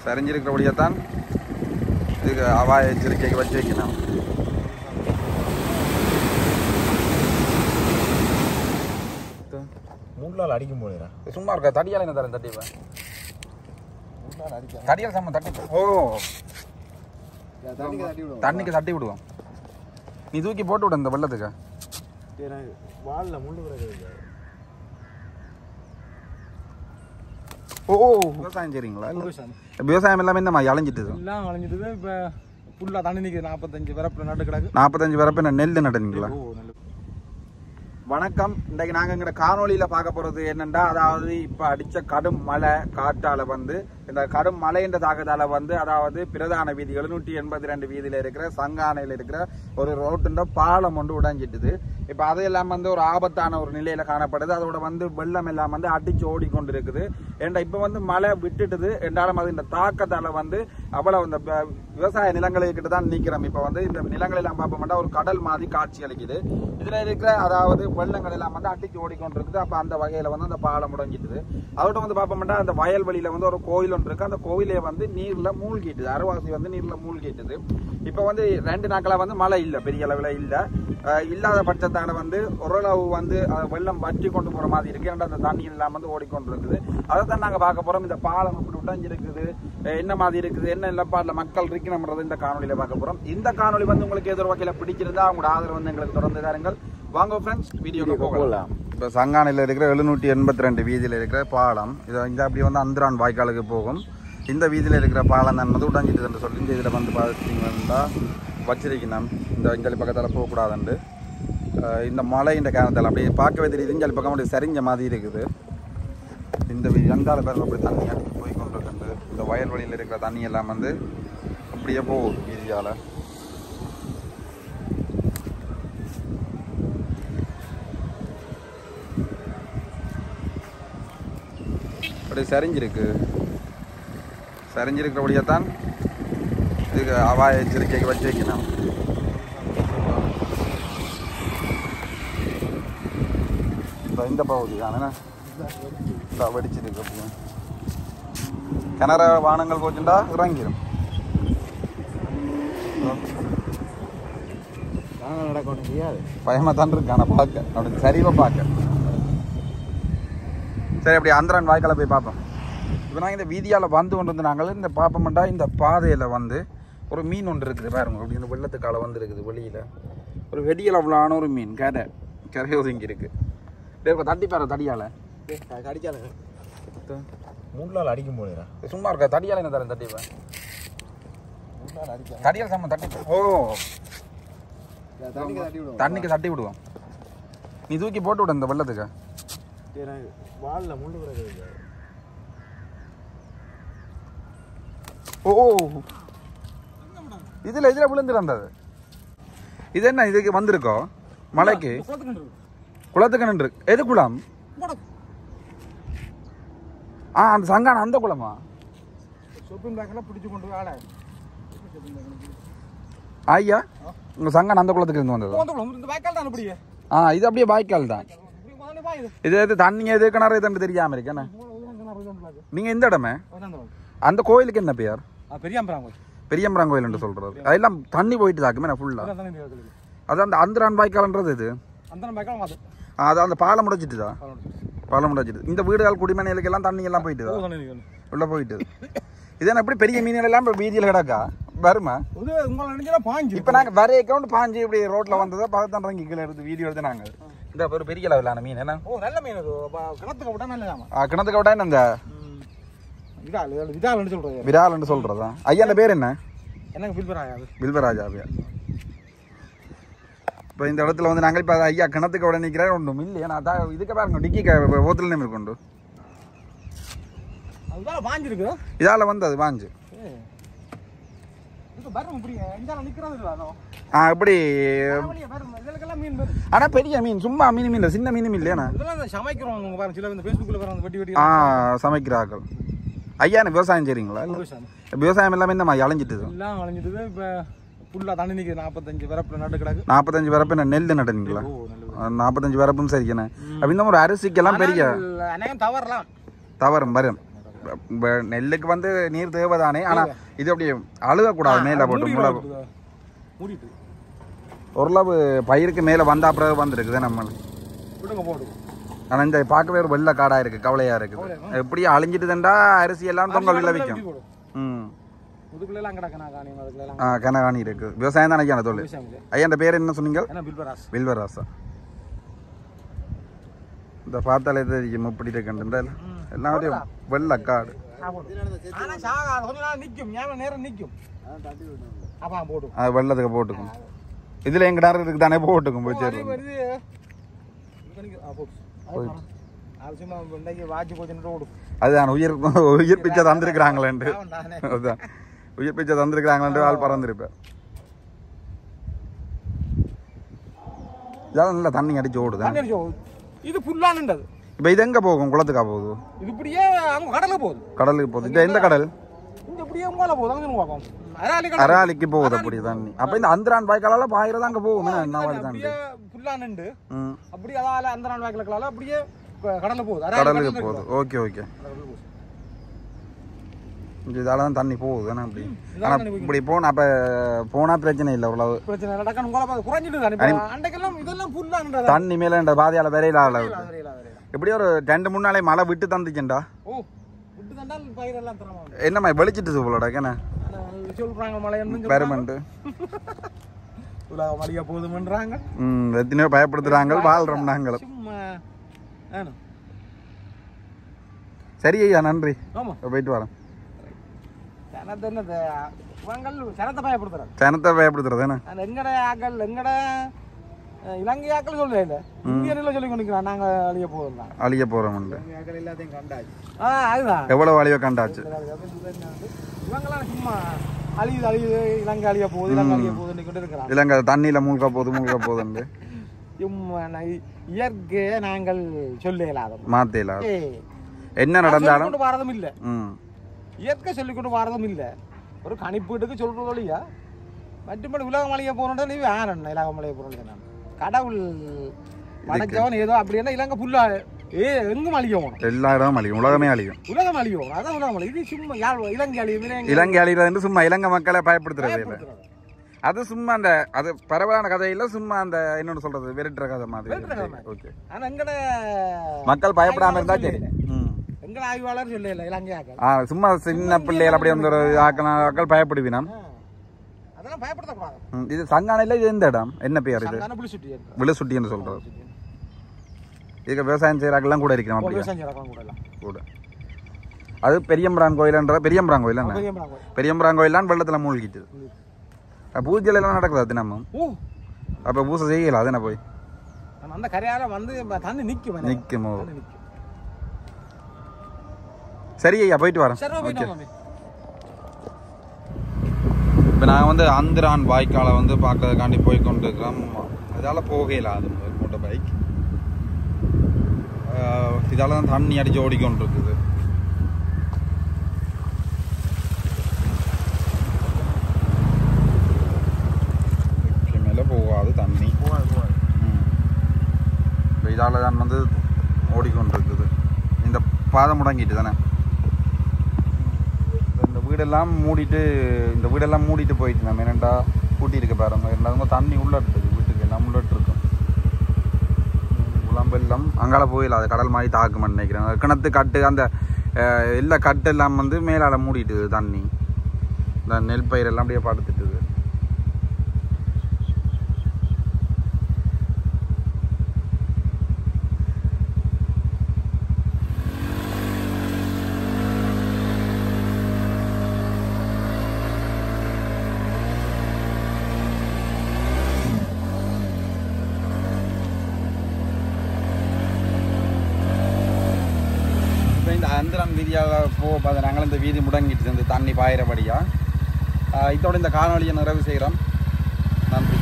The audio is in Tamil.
சரிஞ்சிருக்கிறபடியாத்தான் இதுக்கு அபாய எச்சரிக்கைக்கு வச்சு வைக்கணும். மூணால் அடிக்கும் போதுடா சும்மா இருக்கா தடியால் என்ன தரேன் தட்டிப்பேன் தடியால் சம்ம தட்டி ஓ தண்ணிக்கு தட்டி விடுவோம். நீ தூக்கி போட்டு விட இந்த வெள்ளத்துக்கு வாலில் முள்ளு கிடக்குது. ஓ விவசாயம் செய்றீங்களா? விவசாயம் எல்லாமே இந்த மாதிரி அலைஞ்சிட்டு எல்லாம் அலைஞ்சிட்டு இப்போ ஃபுல்லாக தண்ணி நிற்குது. 45 வரப்பில் நட்டு கிடக்கு. 45 வரப்பு நெல் நடுனீங்களா? வணக்கம். இன்றைக்கு நாங்கள் எங்கட காணொலியில் பார்க்க போகிறது என்னென்னா, அதாவது இப்போ அடித்த கடும் மழை காற்றால் வந்து இந்த கடும் மழைன்ற தாக்கத்தால் வந்து அதாவது பிரதான வீதி 782 வீதியில் இருக்கிற சங்கானையில் இருக்கிற ஒரு ரோட்டுன்ற பாலம் ஒன்று உடைஞ்சிட்டுது. இப்போ அதையெல்லாம் வந்து ஒரு ஆபத்தான ஒரு நிலையில் காணப்படுது. அதோட வந்து வெள்ளம் எல்லாம் வந்து அடிச்சு ஓடிக்கொண்டு இருக்குது. ஏண்டா இப்போ வந்து மழை விட்டுட்டுது என்றாலும் அது இந்த தாக்கத்தால் வந்து அவ்வளவு இந்த விவசாய நிலங்களுக்கிட்ட தான் நிற்கிறோம். இப்போ வந்து இந்த நிலங்கள் எல்லாம் பார்ப்போம்னா ஒரு கடல் மாதிரி காட்சி அளிக்குது. இதில் இருக்கிற அதாவது வெள்ளங்கள் எல்லாம் வந்து அடிச்சு ஓடிக்கொண்டு இருக்குது. அப்போ அந்த வகையில் வந்து அந்த பாலம் உடைஞ்சிட்டுது. அதோட வந்து பார்ப்போம்னா அந்த வயல்வெளியில் வந்து ஒரு கோயில் ஒன்று இருக்கு. அந்த கோயிலே வந்து நீர்ல மூழ்கிட்டுது. அரைவாசி வந்து நீர்ல மூழ்கிட்டுது. இப்போ வந்து 2 நாட்களா வந்து மழை இல்லை, பெரிய அளவில் இல்லை. இல்லாத பட்சத்தால வந்து ஓரளவு வந்து வெள்ளம் வற்றி கொண்டு போற மாதிரி இருக்கு. அந்த தண்ணி எல்லாம் வந்து ஓடிக்கொண்டு இருக்குது. அதை தான் நாங்கள் பார்க்க போறோம். இந்த பாலம் இப்படி உடைஞ்சிருக்குது, என்ன மாதிரி இருக்குது, என்ன நிலப்பாட்டில் மக்கள் இருக்கணும்ன்றது இந்த காணொலியில பார்க்க போறோம். இந்த காணொலி வந்து உங்களுக்கு ஏதோ வகையில் பிடிச்சிருந்தா அவங்களோட ஆதரவு வந்து எங்களுக்கு தொடர்ந்து தாருங்கள். வாங்க ஃப்ரெண்ட்ஸ், வீடியோக்கு போகலாம். இப்போ சங்கானையில் இருக்கிற 782 வீதியில் இருக்கிற பாலம் இது இந்த அப்படி வந்து அந்திரான் வாய்க்காலுக்கு போகும். இந்த வீதியில் இருக்கிற பாலம் தான் வந்து உடைஞ்சிட்டு சொல்லி இந்த இதில் வந்து பார்த்தீங்கன்னா வச்சிருக்கணும். இந்த இஞ்சலி பக்கத்தால் போகக்கூடாதுண்டு இந்த மழை இந்த காரணத்தால் அப்படியே பார்க்கவே தெரியுது. இஞ்சலி பக்கம் அப்படி சரிஞ்ச மாதிரி இருக்குது. இந்த வீதி அந்தால பேர் அப்படி தண்ணி அடித்து போய் கொண்டு இருக்குது. இந்த வயல்வெளியில் இருக்கிற தண்ணி எல்லாம் வந்து அப்படியே போகுது வீதியால். அப்படி சரிஞ்சிருக்கிறபடியாத்தான் இதுக்கு அபாய எச்சரிக்கைக்கு வச்சு வைக்கணும். இந்த பகுதி தானே வெடிச்சிருக்கு. கிணற வானங்கள் போச்சுட்டா இறங்கிடும். பயமா தான் இருக்கு. ஆனால் பார்க்க அப்படி சரிவா பார்க்க சரி. அப்படி அந்தரன் வாய்க்கால போய் பார்ப்போம். இப்போ நாங்கள் இந்த வீதியால் வந்து கொண்டு வந்து நாங்கள் இந்த பார்ப்போம்டா இந்த பாதையில் வந்து ஒரு மீன் ஒன்று இருக்குது பாருங்க. அப்படி இந்த வெள்ளத்துக்கால வந்து இருக்குது. வெளியில் ஒரு வெடியல் அவ்வளோன ஒரு மீன் கரை ஒதுங்கி இருக்கு. தட்டி பாரு தடியால் அடிக்காத மூணால் அடிக்கும் போதுடா சும்மா இருக்கா தடியால் என்ன தரேன் தட்டிப்பேன் தடியால் சம்ம தட்டி ஓ தண்ணிக்கு தட்டி விடுவோம். நீ தூக்கி போட்டு விட இந்த வெள்ளத்துக்கு வாலில் முள்ளு கிடக்குது. ஓ இதுல விழுந்துருந்தது. இது என்ன இதுக்கு வந்திருக்கோ மலைக்கு குளத்துக்கு நின்று எது குளம்? அந்த சங்கான அந்த குளமா? ஐயா உங்க சங்கான அந்த குளத்துக்கு இருந்து வந்தது. இது அப்படியே வாய்க்கால் தான். இது எது தண்ணி எது கிணறு எதுன்னு தெரியாம இருக்கு. நீங்க இந்த இடமே அந்த கோயிலுக்கு என்ன பெயர்? பெரியம்பரான் கோயில் என்று சொல்றது. அதெல்லாம் தண்ணி போயிட்டு தாக்குமே ஃபுல்லா. அது அந்த அந்தரான் வாய்க்கால்ன்றது இது. அது அந்த பாலம் முடிச்சிட்டுதா? பாலம் முடிச்சிட்டு இந்த வீடுகள் குடிமனைகளுக்கு எல்லாம் தண்ணி எல்லாம் போயிட்டு உள்ள போயிட்டு. இதெல்லாம் எப்படி பெரிய மீன்கள் எல்லாம் வீதியில் கிடக்கா வருமா? இப்ப நாங்க வரைய அக்கௌண்ட் பாஞ்சு இப்படி ரோட்ல வந்ததை பார்த்து இறங்கி கீழே எடுத்து வீடியோ எடுத்து நாங்க இந்த ஒரு பெரிய அளவிலான மீன் என்ன நல்ல மீன் கிணத்துக்கு விட்டா நல்ல கிணத்துக்கு விட்டா என்ன விரால் சொல்றதா? ஐயா அந்த பேர் என்ன? வில்வராஜா. இப்போ இந்த இடத்துல வந்து நாங்கள் இப்போ ஐயா கிணத்துக்கு விட நிற்கிறேன் ஒன்றும் இல்லையா? நான் அதான் இதுக்கு பாருங்க டிக்கி ஓத்துல நேம் கொண்டு இதால வந்து அது வாஞ்சு இப்படி. ஆனா பெரிய மீன் சும்மா மீன் இல்லை, சின்ன மீனும் இல்லையா? சமைக்கிறார்கள். ஐயா விவசாயம் செய்றீங்களா? விவசாயம் எல்லாமே இந்த மாதிரி அலைஞ்சிட்டுது. ஃபுல்லாக தண்ணி நிற்குது. 45 வரப்பில் நட்டு கிடக்கு. 45 வரப்பு நெல் நடுனீங்களா? 45 வரப்பும் சரிக்கண்ணே. அப்படி இந்த ஒரு அரிசிக்கெல்லாம் பெரிய தவறலாம் தவறும் வரும். நெல்லுக்கு வந்து நீர் தேவைதானே, ஆனா இது அப்படி அழுகக்கூடாது. மேல போட்டு முளவு மூடிட்டு ஓரளவு பயிருக்கு மேல வந்தா பிறகு வந்துருக்குது நம்ம. ஆனா இந்த பார்க்கவே ஒரு வெள்ளை காடா இருக்கு, கவலையா இருக்குது. எப்படியும் அழிஞ்சிட்டுதுண்டா அரிசி எல்லாம் தொங்கல் விளைவிக்கும். கனகாணி இருக்கு. விவசாயம் தான் ஐயா தொழில். ஐயா இந்த பேர் என்ன சொன்னீங்க? வில்வராசா. இந்த பார்த்தாலே தெரியும் எப்படி இருக்குன்ற எல்லாத்தையும் வெள்ளை காடு. வெள்ளத்துக்கு போட்டுக்கும். இதுல எங்க நேரம் இருக்கு தானே போட்டுக்கும் போய் சரி. அதுதான் உயிர் பிச்சை தந்திருக்கிறாங்களேன்ட்டு. அதுதான் உயிர் பிச்சை தந்திருக்கிறாங்களேன்ட்டு ஆள் பறந்துருப்பேன். இதான் நல்லா தண்ணி அடிச்சு ஓடுது. இது புல்லானது. இப்ப இது எங்க போகும்? குளத்துக்கா போகுது? இது இப்படியே அங்க கடலுக்கு போகுது. கடலுக்கு போகுது. இது எந்த கடல்? இங்க இப்படியே உங்களால போகுது. அங்க போகும். அராலிக்கு போகுது அப்படி தண்ணி. அப்ப இந்த அந்தரான் வாய்க்காலால பாயிரதா அங்க போகும். என்ன மாதிரி தண்ணி? புல்லானண்டு. அப்படியே அதால அந்தரான் வாய்க்காலால அப்படியே கடலுக்கு போகுது. கடலுக்கு போகுது. Okay okay. இதாலதான் தண்ணி போகுது. அப்படி ஆனா இப்படி போனா அப்ப போனா பிரச்சனை இல்லை. அவ்வளவு பிரச்சனை இல்லை. டக்குனு உங்களை குறைஞ்சிட்டு அன்றைக்கெல்லாம் இதெல்லாம் புல்லானது. தண்ணி மேல இந்த பாதையால வரையில அளவு இப்படி ஒரு 2-3 நாளை மழை விட்டு தந்துச்சுண்டா. ஓ விட்டு தந்தால் பயிரெல்லாம் தரமா. என்னம்மா வெளிச்சிட்டு போலடா என்ன சொல்றாங்க மழை பெருமண்டு உலக மழையா போதுமன்றாங்க. எத்தனையோ பயப்படுத்துறாங்க. வாழ்றோம் நாங்கள். சரி ஐயா நன்றி. போயிட்டு வரேன். சனத்தை பயப்படுத்துறது என்ன? எங்கட ஆக்கள் எங்கட இலங்கை ஆக்கள் சொல்ல இல்ல இந்தியன்ல சொல்லி கொண்டிருக்கிறோம். நாங்க அழிய போறோம். அழிய போறோம். எல்லாத்தையும் கண்டாச்சு. அதுதான் எவ்வளவு அழிய கண்டாச்சு. இவங்கெல்லாம் சும்மா அழியுது அழியுது இலங்கை அழிய போகுது இலங்கை அழிய போகுதுன்னு கொண்டு இருக்கிறாங்க. இலங்கை தண்ணியில மூழ்க போகுது. இயற்கையை நாங்கள் சொல்ல இயலாத மாத்த இயலாத. என்ன நடந்தாலும் வாரதும் இல்ல. இயற்கை சொல்லிக்கொண்டு வாரதும் இல்ல. ஒரு கணிப்பீட்டுக்கு சொல்றது இல்லையா. மற்றபடி உலக மலையை போறோம். நீ வேணும் இலக மலையை போறோம். கடவுள் படைச்சவன் ஏதோ அப்படின்னா இலங்கை புல்லா எங்கும் அழியும். எல்லா இடமும் அழியும். உலகமே அழியும். உலகம் அழியும். அதான் உலகம் அழியும். இது சும்மா இலங்கை அழியும். இலங்கை அழிகிறது சும்மா இலங்கை மக்களை பயப்படுத்துறது இல்லை. அது சும்மா அந்த அது பரவலான கதை இல்ல. சும்மா அந்த இன்னொன்னு சொல்றது வெறுட்டுற கதை மாதிரி. ஓகே. ஆனா எங்கட மக்கள் பயப்படாம இருந்தா சரி. எங்கட ஆய்வாளர் சொல்லல இலங்கை ஆக்கள் சும்மா சின்ன பிள்ளைகள் அப்படி வந்து ஆக்கள் பயப்படுவீனா. அதெல்லாம் பயப்படுத்தக்கூடாது. இது சங்கானையில இது எந்த இடம்? என்ன பேர் இது? விழுசுட்டி என்று சொல்றது. இதுக்கு விவசாயம் செய்யறாங்கலாம் கூட இருக்கிறோம். கூட அது பெரியம்பரான் கோயில்ன்ற பெரியம்பரான் கோயில் என்ன? பெரியம்பரான் கோயில் தான் வெள்ளத்துல மூழ்கிட்டு. பூஜை எல்லாம் நடக்குது தினமும். அப்ப பூசை செய்யல. அது என்ன போய் அந்த கரையால வந்து தண்ணி நிக்குமோ. சரி ஐயா போயிட்டு வரேன். இப்போ நாங்கள் வந்து அந்தரான் வாய்க்காலை வந்து பார்க்கறதுக்காண்டி போய் கொண்டு இருக்கிறோம். இதால் போகல. அது மோட்டர் பைக் இதால் தான் தண்ணி அடிச்சு ஓடிக்கொண்டு இருக்குது. மேலே போகாது தண்ணி. இதால் தான் வந்து ஓடிக்கொண்டு இருக்குது. இந்த பாதை முடங்கிட்டு தானே. இந்த வீடெல்லாம் மூடிட்டு போயிட்டு நம்ம என்னண்டா கூட்டி இருக்க பாருங்க. இருந்தாலும் தண்ணி உள்ள இருக்குது. வீட்டுக்கு எல்லாம் உள்ள இருக்கும். உளம்பெல்லாம் அங்கால போயிடலாம். அது கடல் மாதிரி தாக்குமான்னு நினைக்கிறேன். கிணத்து கட்டு அந்த எல்லா கட்டு எல்லாம் வந்து மேலால மூடிட்டுது தண்ணி. இந்த நெல் பயிர் எல்லாம் அப்படியே படுத்துட்டுது. அந்தரான் வீதியாக போக பார்த்து நாங்களும் இந்த வீதி முடங்கிட்டு இந்த தண்ணி பாயிரபடியாக இதோட இந்த காணொலியை நிறைவு செய்கிறோம். நன்றி.